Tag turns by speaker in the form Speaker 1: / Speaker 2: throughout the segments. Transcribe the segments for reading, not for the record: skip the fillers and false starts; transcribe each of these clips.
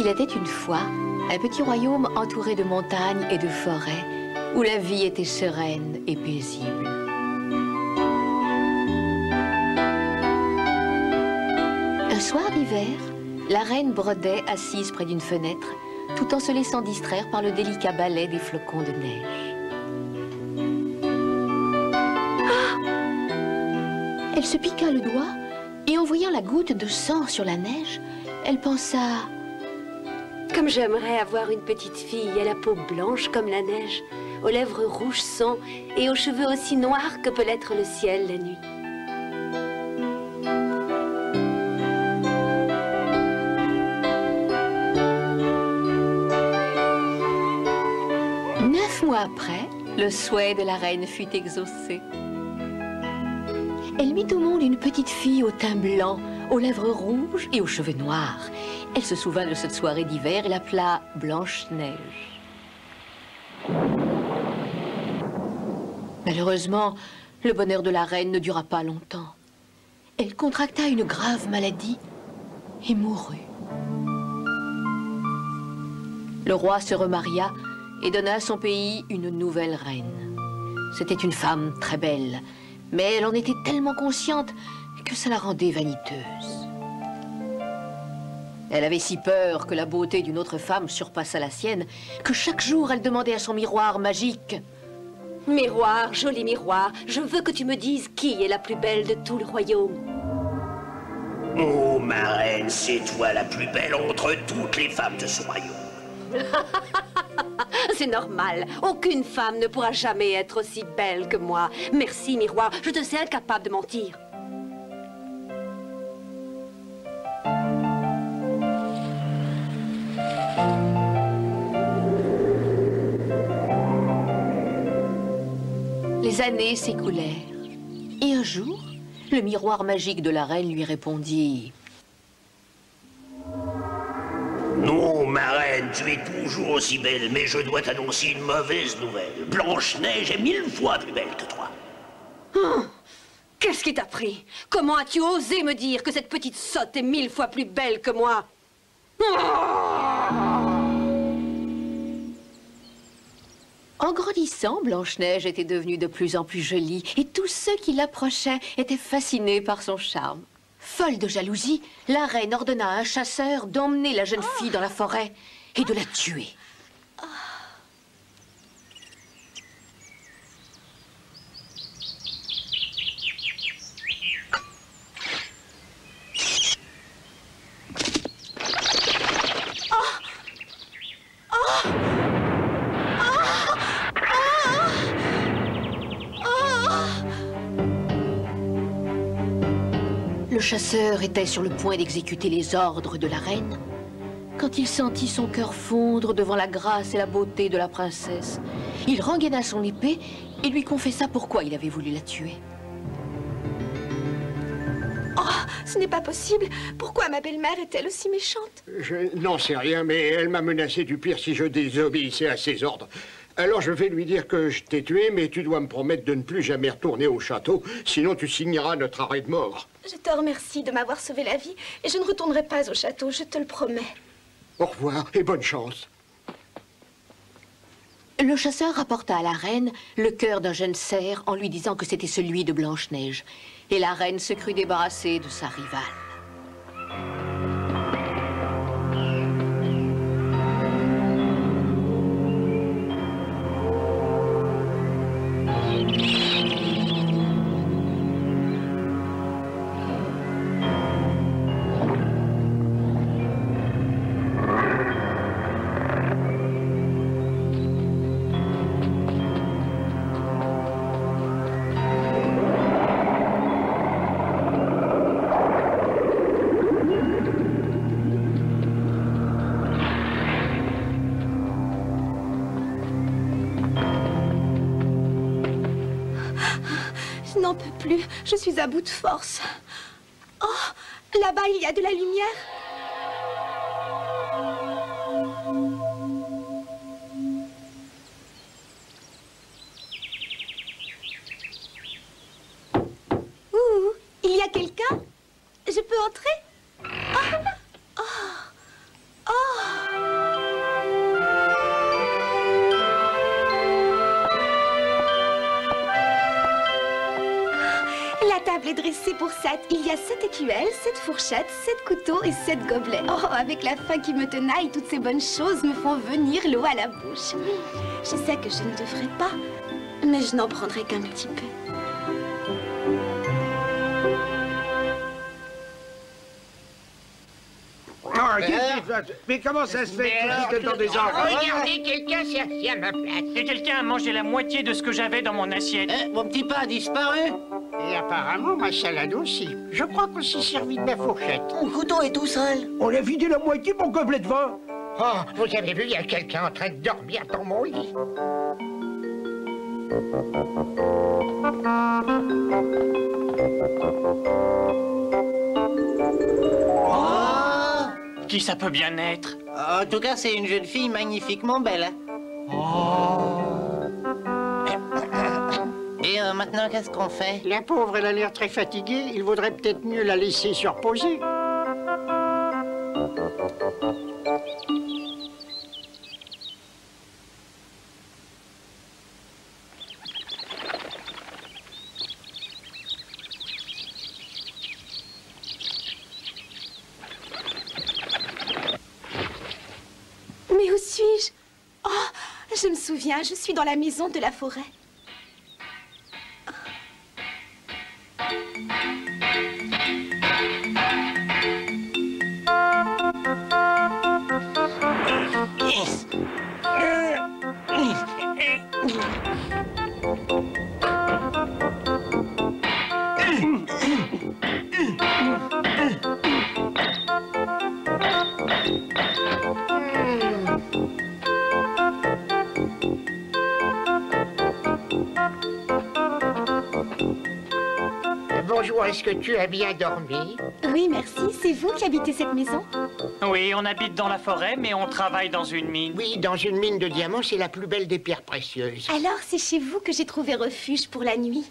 Speaker 1: Il était une fois un petit royaume entouré de montagnes et de forêts, où la vie était sereine et paisible. Un soir d'hiver, la reine brodait assise près d'une fenêtre, tout en se laissant distraire par le délicat ballet des flocons de neige. Ah! Elle se piqua le doigt, et en voyant la goutte de sang sur la neige, elle pensa...
Speaker 2: Comme j'aimerais avoir une petite fille à la peau blanche comme la neige, aux lèvres rouges sang et aux cheveux aussi noirs que peut l'être le ciel la nuit.
Speaker 1: Après, le souhait de la reine fut exaucé. Elle mit au monde une petite fille au teint blanc, aux lèvres rouges et aux cheveux noirs. Elle se souvint de cette soirée d'hiver et l'appela Blanche-Neige. Malheureusement, le bonheur de la reine ne dura pas longtemps. Elle contracta une grave maladie et mourut. Le roi se remaria et donna à son pays une nouvelle reine. C'était une femme très belle, mais elle en était tellement consciente que ça la rendait vaniteuse. Elle avait si peur que la beauté d'une autre femme surpassât la sienne que chaque jour elle demandait à son miroir magique:
Speaker 2: Miroir, joli miroir, je veux que tu me dises qui est la plus belle de tout le royaume.
Speaker 3: Oh, ma reine, c'est toi la plus belle entre toutes les femmes de ce royaume.
Speaker 2: C'est normal. Aucune femme ne pourra jamais être aussi belle que moi. Merci, miroir. Je te sais incapable de mentir.
Speaker 1: Les années s'écoulèrent. Et un jour, le miroir magique de la reine lui répondit:
Speaker 3: Non, ma reine, tu es toujours aussi belle, mais je dois t'annoncer une mauvaise nouvelle. Blanche-Neige est 1000 fois plus belle que toi.
Speaker 2: Qu'est-ce qui t'a pris? Comment as-tu osé me dire que cette petite sotte est 1000 fois plus belle que moi?
Speaker 1: En grandissant, Blanche-Neige était devenue de plus en plus jolie, et tous ceux qui l'approchaient étaient fascinés par son charme. Folle de jalousie, la reine ordonna à un chasseur d'emmener la jeune fille dans la forêt et de la tuer. Le chasseur était sur le point d'exécuter les ordres de la reine quand il sentit son cœur fondre devant la grâce et la beauté de la princesse. Il rengaina son épée et lui confessa pourquoi il avait voulu la tuer.
Speaker 4: Oh, ce n'est pas possible. Pourquoi ma belle-mère est-elle aussi méchante?
Speaker 5: Je n'en sais rien, mais elle m'a menacé du pire si je désobéissais à ses ordres. Alors je vais lui dire que je t'ai tué, mais tu dois me promettre de ne plus jamais retourner au château, sinon tu signeras notre arrêt de mort.
Speaker 4: Je te remercie de m'avoir sauvé la vie, et je ne retournerai pas au château, je te le promets.
Speaker 5: Au revoir et bonne chance.
Speaker 1: Le chasseur rapporta à la reine le cœur d'un jeune cerf en lui disant que c'était celui de Blanche-Neige. Et la reine se crut débarrassée de sa rivale.
Speaker 4: Je n'en peux plus, je suis à bout de force. Oh, là-bas, il y a de la lumière. Ouh, il y a quelqu'un? Je peux entrer? Oh, oh, oh. table est dressée pour 7. Il y a 7 écuelles, 7 fourchettes, 7 couteaux et 7 gobelets. Oh, avec la faim qui me tenaille, toutes ces bonnes choses me font venir l'eau à la bouche. Je sais que je ne devrais pas, mais je n'en prendrai qu'un petit peu.
Speaker 6: Mais comment ça se fait que tu dans des enfants?
Speaker 7: Regardez, quelqu'un s'est assis à ma place.
Speaker 8: Et quelqu'un a mangé la moitié de ce que j'avais dans mon assiette.
Speaker 7: Mon petit pain a disparu.
Speaker 6: Et apparemment, ma salade aussi. Je crois qu'on s'est servi de ma fourchette.
Speaker 7: Mon couteau est tout seul.
Speaker 6: On a vidé la moitié de mon gobelet de vin.
Speaker 7: Oh, vous avez vu, il y a quelqu'un en train de dormir dans mon lit.
Speaker 8: Qui ça peut bien être?
Speaker 7: En tout cas, c'est une jeune fille magnifiquement belle. Et maintenant, qu'est-ce qu'on fait?
Speaker 6: La pauvre, elle a l'air très fatiguée. Il vaudrait peut-être mieux la laisser se reposer.
Speaker 4: Mais où suis-je? Oh, je me souviens, je suis dans la maison de la forêt.
Speaker 6: Bonjour, est-ce que tu as bien dormi?
Speaker 4: Oui, merci. C'est vous qui habitez cette maison?
Speaker 8: Oui, on habite dans la forêt, mais on travaille dans une mine.
Speaker 6: Oui, dans une mine de diamants, c'est la plus belle des pierres précieuses.
Speaker 4: Alors, c'est chez vous que j'ai trouvé refuge pour la nuit.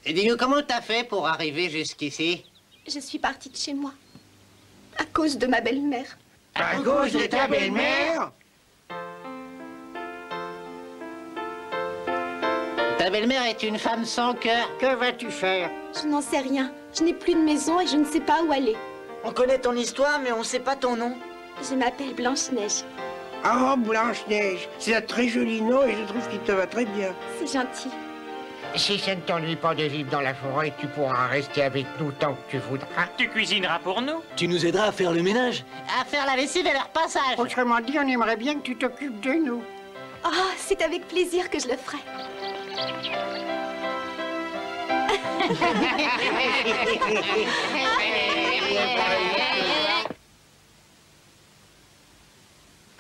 Speaker 7: Et dis-nous, comment t'as fait pour arriver jusqu'ici?
Speaker 4: Je suis partie de chez moi. À cause de ma belle-mère.
Speaker 6: À cause de ta belle-mère?
Speaker 7: Ta belle-mère est une femme sans cœur.
Speaker 6: Que vas-tu faire?
Speaker 4: Je n'en sais rien. Je n'ai plus de maison et je ne sais pas où aller.
Speaker 7: On connaît ton histoire, mais on ne sait pas ton nom.
Speaker 4: Je m'appelle Blanche-Neige.
Speaker 9: Oh, Blanche-Neige, c'est un très joli nom et je trouve qu'il te va très bien.
Speaker 4: C'est gentil.
Speaker 6: Si ça ne t'ennuie pas de vivre dans la forêt, tu pourras rester avec nous tant que tu voudras.
Speaker 8: Tu cuisineras pour nous?
Speaker 10: Tu nous aideras à faire le ménage.
Speaker 7: À faire la lessive et leur passage.
Speaker 6: Autrement dit, on aimerait bien que tu t'occupes de nous.
Speaker 4: Oh, c'est avec plaisir que je le ferai.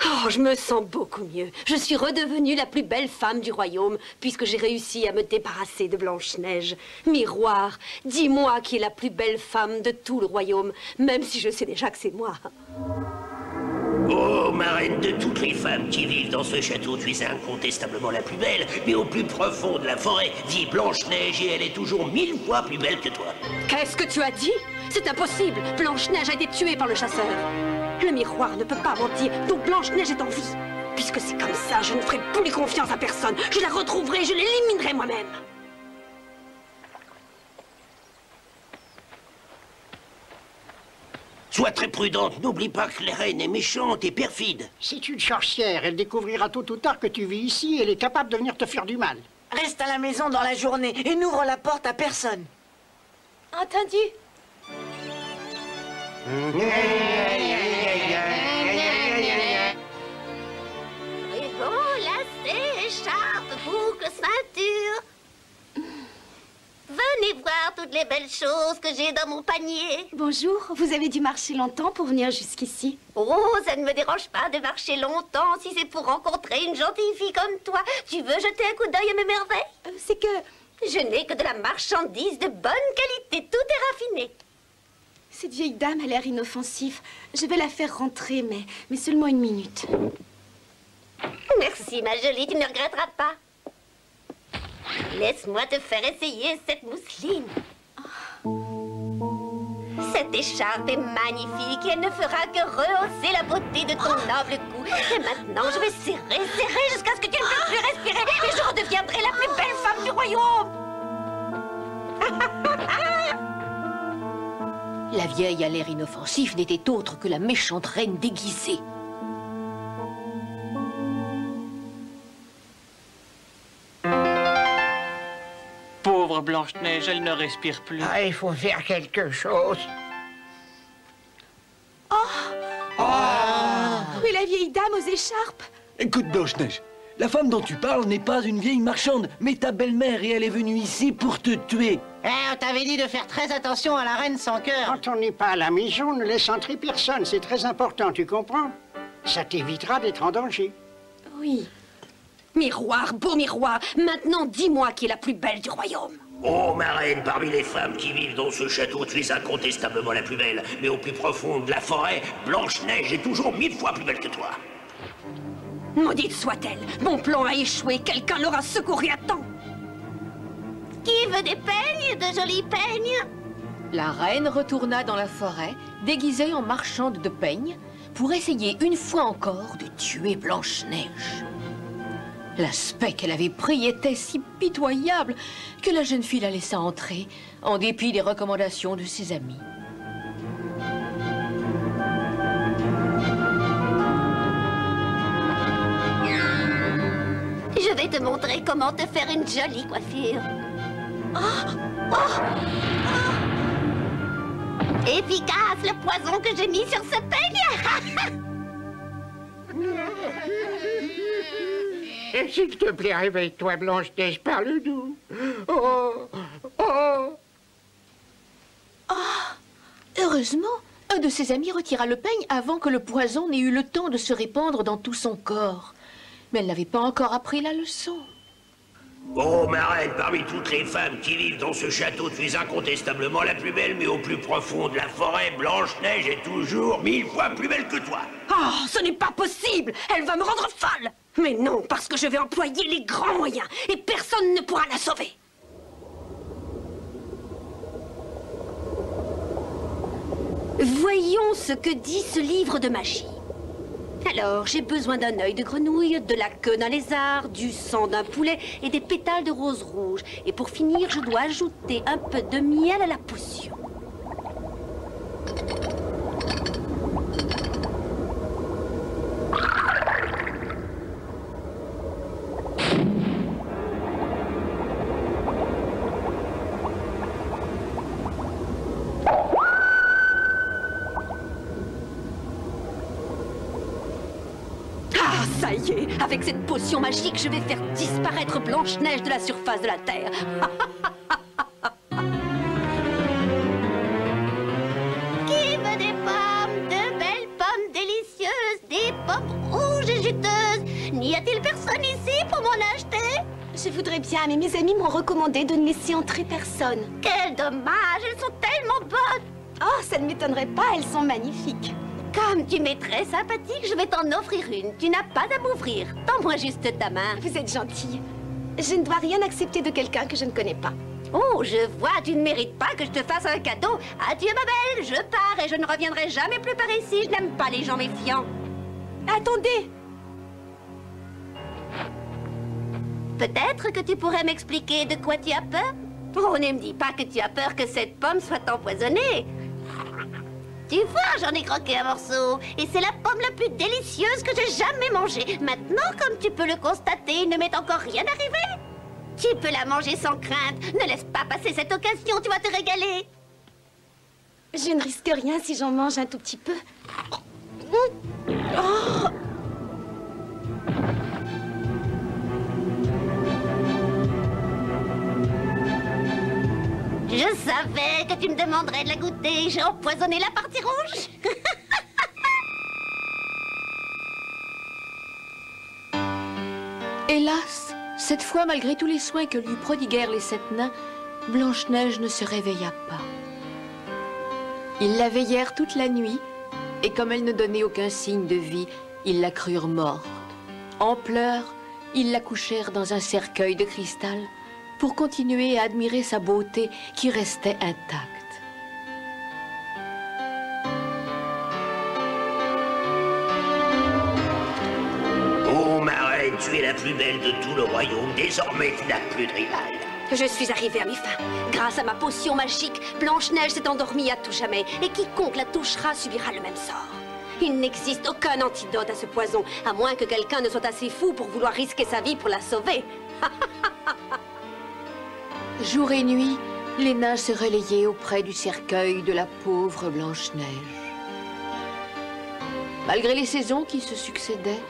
Speaker 2: Oh, je me sens beaucoup mieux. Je suis redevenue la plus belle femme du royaume, puisque j'ai réussi à me débarrasser de Blanche-Neige. Miroir, dis-moi qui est la plus belle femme de tout le royaume, même si je sais déjà que c'est moi.
Speaker 3: Oh, ma reine, de toutes les femmes qui vivent dans ce château, tu es incontestablement la plus belle. Mais au plus profond de la forêt vit Blanche-Neige et elle est toujours 1000 fois plus belle que toi.
Speaker 2: Qu'est-ce que tu as dit? C'est impossible. Blanche-Neige a été tuée par le chasseur. Le miroir ne peut pas mentir, donc Blanche-Neige est en vie. Puisque c'est comme ça, je ne ferai plus confiance à personne. Je la retrouverai, je l'éliminerai moi-même.
Speaker 3: Sois très prudente, n'oublie pas que la reine est méchante et perfide.
Speaker 6: C'est une sorcière, elle découvrira tôt ou tard que tu vis ici et elle est capable de venir te faire du mal.
Speaker 7: Reste à la maison dans la journée et n'ouvre la porte à personne.
Speaker 4: Entendu?
Speaker 11: Ruban, lacets, écharpe, boucle, ceinture. Venez voir toutes les belles choses que j'ai dans mon panier.
Speaker 4: Bonjour, vous avez dû marcher longtemps pour venir jusqu'ici.
Speaker 11: Oh, ça ne me dérange pas de marcher longtemps si c'est pour rencontrer une gentille fille comme toi. Tu veux jeter un coup d'œil à mes merveilles?
Speaker 4: C'est que...
Speaker 11: Je n'ai que de la marchandise de bonne qualité, tout est raffiné.
Speaker 4: Cette vieille dame a l'air inoffensive. Je vais la faire rentrer, mais seulement une minute.
Speaker 11: Merci, ma jolie, tu ne regretteras pas. Laisse-moi te faire essayer cette mousseline. Cette écharpe est magnifique et elle ne fera que rehausser la beauté de ton noble cou. Et maintenant, je vais serrer jusqu'à ce que tu ne puisses plus respirer et je redeviendrai la plus belle femme du royaume.
Speaker 1: La vieille à l'air inoffensif n'était autre que la méchante reine déguisée.
Speaker 8: Pauvre Blanche-Neige, elle ne respire plus.
Speaker 6: Ah, il faut faire quelque chose.
Speaker 4: Oui, la vieille dame aux écharpes.
Speaker 10: Écoute, Blanche-Neige, la femme dont tu parles n'est pas une vieille marchande, mais ta belle-mère, et elle est venue ici pour te tuer.
Speaker 12: On t'avait dit de faire très attention à la reine sans cœur.
Speaker 9: Quand on n'est pas à la maison, ne laisse entrer personne. C'est très important, tu comprends? Ça t'évitera d'être en danger.
Speaker 2: Oui. Miroir, beau miroir, maintenant dis-moi qui est la plus belle du royaume.
Speaker 3: Oh, ma reine, parmi les femmes qui vivent dans ce château, tu es incontestablement la plus belle. Mais au plus profond de la forêt, Blanche-Neige est toujours 1000 fois plus belle que toi.
Speaker 2: Maudite soit-elle, mon plan a échoué, quelqu'un l'aura secouru à temps.
Speaker 11: Qui veut des peignes, de jolis peignes?
Speaker 1: La reine retourna dans la forêt, déguisée en marchande de peignes, pour essayer une fois encore de tuer Blanche-Neige. L'aspect qu'elle avait pris était si pitoyable que la jeune fille la laissa entrer, en dépit des recommandations de ses amis.
Speaker 11: Je vais te montrer comment te faire une jolie coiffure. Efficace, le poison que j'ai mis sur ce peigne.
Speaker 6: Et s'il te plaît, réveille-toi, Blanche-Neige, parle-nous. Oh, oh.
Speaker 1: Heureusement, un de ses amis retira le peigne avant que le poison n'ait eu le temps de se répandre dans tout son corps. Mais elle n'avait pas encore appris la leçon.
Speaker 3: Oh, ma reine, parmi toutes les femmes qui vivent dans ce château, tu es incontestablement la plus belle, mais au plus profond de la forêt, Blanche-Neige est toujours 1000 fois plus belle que toi.
Speaker 2: Oh, ce n'est pas possible, elle va me rendre folle. Mais non, parce que je vais employer les grands moyens, et personne ne pourra la sauver. Voyons ce que dit ce livre de magie. Alors, j'ai besoin d'un œil de grenouille, de la queue d'un lézard, du sang d'un poulet et des pétales de rose rouge. Et pour finir, je dois ajouter un peu de miel à la potion. Ça y est, avec cette potion magique, je vais faire disparaître Blanche-Neige de la surface de la Terre.
Speaker 11: Qui veut des pommes, de belles pommes délicieuses, des pommes rouges et juteuses? N'y a-t-il personne ici pour m'en acheter?
Speaker 4: Je voudrais bien, mais mes amis m'ont recommandé de ne laisser entrer personne.
Speaker 11: Quel dommage, elles sont tellement bonnes.
Speaker 4: Oh, ça ne m'étonnerait pas, elles sont magnifiques.
Speaker 11: Comme tu m'es très sympathique, je vais t'en offrir une. Tu n'as pas à m'ouvrir. Tends-moi juste ta main.
Speaker 4: Vous êtes gentille. Je ne dois rien accepter de quelqu'un que je ne connais pas.
Speaker 11: Oh, je vois, tu ne mérites pas que je te fasse un cadeau. Adieu, ma belle, je pars et je ne reviendrai jamais plus par ici. Je n'aime pas les gens méfiants.
Speaker 4: Attendez.
Speaker 11: Peut-être que tu pourrais m'expliquer de quoi tu as peur? Oh, ne me dis pas que tu as peur que cette pomme soit empoisonnée. Tu vois, j'en ai croqué un morceau. Et c'est la pomme la plus délicieuse que j'ai jamais mangée. Maintenant, comme tu peux le constater, il ne m'est encore rien arrivé. Tu peux la manger sans crainte. Ne laisse pas passer cette occasion, tu vas te régaler.
Speaker 4: Je ne risque rien si j'en mange un tout petit peu. Oh!
Speaker 11: Je savais que tu me demanderais de la goûter. J'ai empoisonné la partie rouge.
Speaker 1: Hélas, cette fois, malgré tous les soins que lui prodiguèrent les 7 nains, Blanche-Neige ne se réveilla pas. Ils la veillèrent toute la nuit, et comme elle ne donnait aucun signe de vie, ils la crurent morte. En pleurs, ils la couchèrent dans un cercueil de cristal pour continuer à admirer sa beauté qui restait intacte.
Speaker 3: Oh, ma reine, tu es la plus belle de tout le royaume. Désormais, tu n'as plus de rival.
Speaker 2: Je suis arrivée à mes fins. Grâce à ma potion magique, Blanche-Neige s'est endormie à tout jamais. Et quiconque la touchera subira le même sort. Il n'existe aucun antidote à ce poison, à moins que quelqu'un ne soit assez fou pour vouloir risquer sa vie pour la sauver.
Speaker 1: Jour et nuit, les nains se relayaient auprès du cercueil de la pauvre Blanche-Neige. Malgré les saisons qui se succédaient,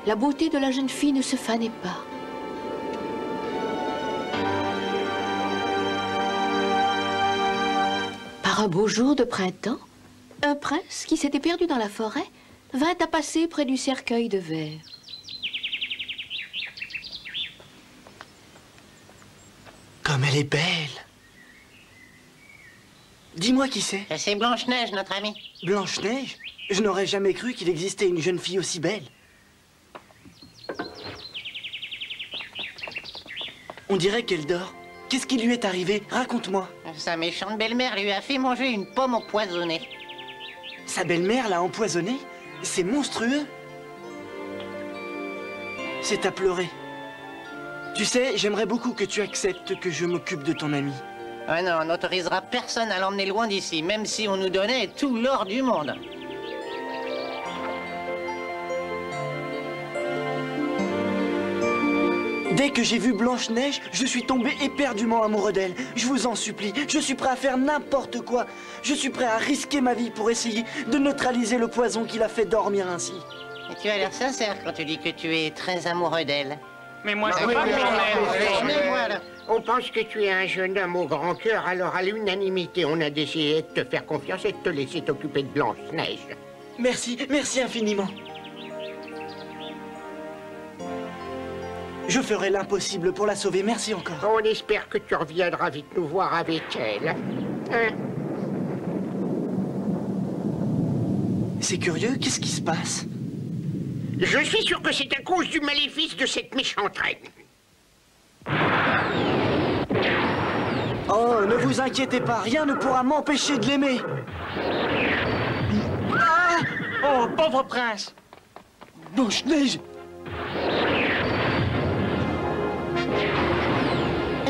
Speaker 1: la beauté de la jeune fille ne se fanait pas. Par un beau jour de printemps, un prince qui s'était perdu dans la forêt vint à passer près du cercueil de verre.
Speaker 13: Comme elle est belle! Dis-moi qui c'est?
Speaker 12: C'est Blanche-Neige, notre amie.
Speaker 13: Blanche-Neige? Je n'aurais jamais cru qu'il existait une jeune fille aussi belle. On dirait qu'elle dort. Qu'est-ce qui lui est arrivé? Raconte-moi.
Speaker 12: Sa méchante belle-mère lui a fait manger une pomme empoisonnée.
Speaker 13: Sa belle-mère l'a empoisonnée? C'est monstrueux. C'est à pleurer. Tu sais, j'aimerais beaucoup que tu acceptes que je m'occupe de ton ami.
Speaker 12: Ah non, on n'autorisera personne à l'emmener loin d'ici, même si on nous donnait tout l'or du monde.
Speaker 13: Dès que j'ai vu Blanche-Neige, je suis tombé éperdument amoureux d'elle. Je vous en supplie, je suis prêt à faire n'importe quoi. Je suis prêt à risquer ma vie pour essayer de neutraliser le poison qui l'a fait dormir ainsi.
Speaker 12: Et tu as l'air sincère quand tu dis que tu es très amoureux d'elle.
Speaker 8: Mais moi, je
Speaker 9: Oui,
Speaker 8: pas
Speaker 9: oui,
Speaker 8: Blanche-Neige.
Speaker 9: On pense que tu es un jeune homme au grand cœur, alors à l'unanimité, on a décidé de te faire confiance et de te laisser t'occuper de Blanche-Neige.
Speaker 13: Merci, merci infiniment. Je ferai l'impossible pour la sauver, merci encore.
Speaker 9: On espère que tu reviendras vite nous voir avec elle. Hein?
Speaker 13: C'est curieux, qu'est-ce qui se passe?
Speaker 9: Je suis sûr que c'est à cause du maléfice de cette méchante reine.
Speaker 13: Oh, ne vous inquiétez pas, rien ne pourra m'empêcher de l'aimer.
Speaker 8: Ah! Oh, pauvre prince!
Speaker 13: Blanche-Neige!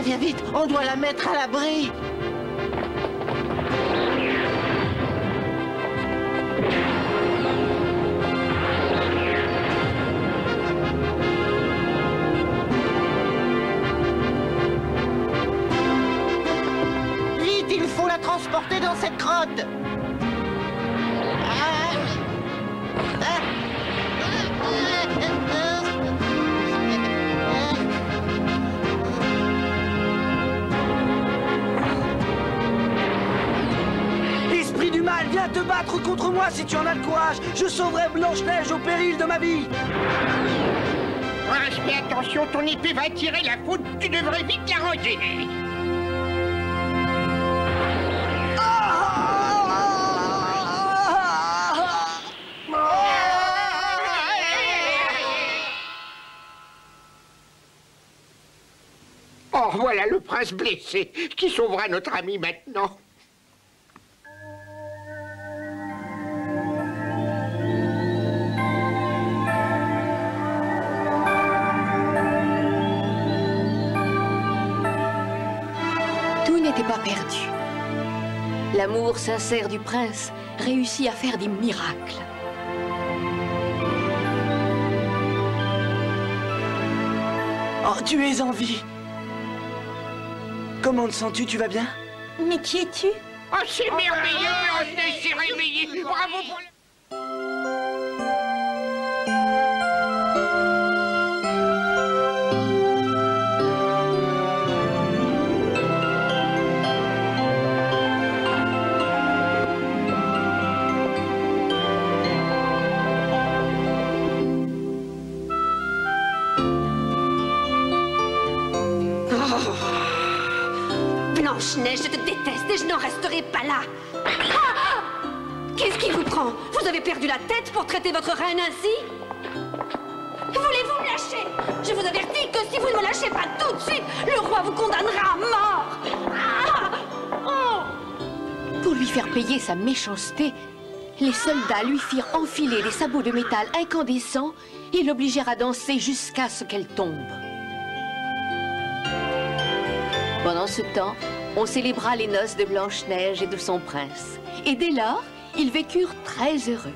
Speaker 12: Viens vite, on doit la mettre à l'abri. Vite, il faut la transporter dans cette grotte.
Speaker 13: Esprit du mal, viens te battre contre moi si tu en as le courage. Je sauverai Blanche-Neige au péril de ma vie.
Speaker 9: Prince, fais attention, ton épée va tirer la foudre, tu devrais vite la ranger. Oh, voilà le prince blessé. Qui sauvera notre ami maintenant?
Speaker 1: Tout n'était pas perdu. L'amour sincère du prince réussit à faire des miracles.
Speaker 13: Oh, tu es en vie. Comment te sens-tu? Tu vas bien?
Speaker 4: Mais qui es-tu?
Speaker 9: Oh, c'est merveilleux, Blanche-Neige s'est réveillée. Bravo pour le...
Speaker 2: Blanche-Neige, je te déteste et je n'en resterai pas là. Ah! Qu'est-ce qui vous prend? Vous avez perdu la tête pour traiter votre reine ainsi? Voulez-vous me lâcher? Je vous avertis que si vous ne me lâchez pas tout de suite, le roi vous condamnera à mort. Ah! Oh!
Speaker 1: Pour lui faire payer sa méchanceté, les soldats lui firent enfiler des sabots de métal incandescents et l'obligèrent à danser jusqu'à ce qu'elle tombe. Pendant ce temps, on célébra les noces de Blanche-Neige et de son prince. Et dès lors, ils vécurent très heureux.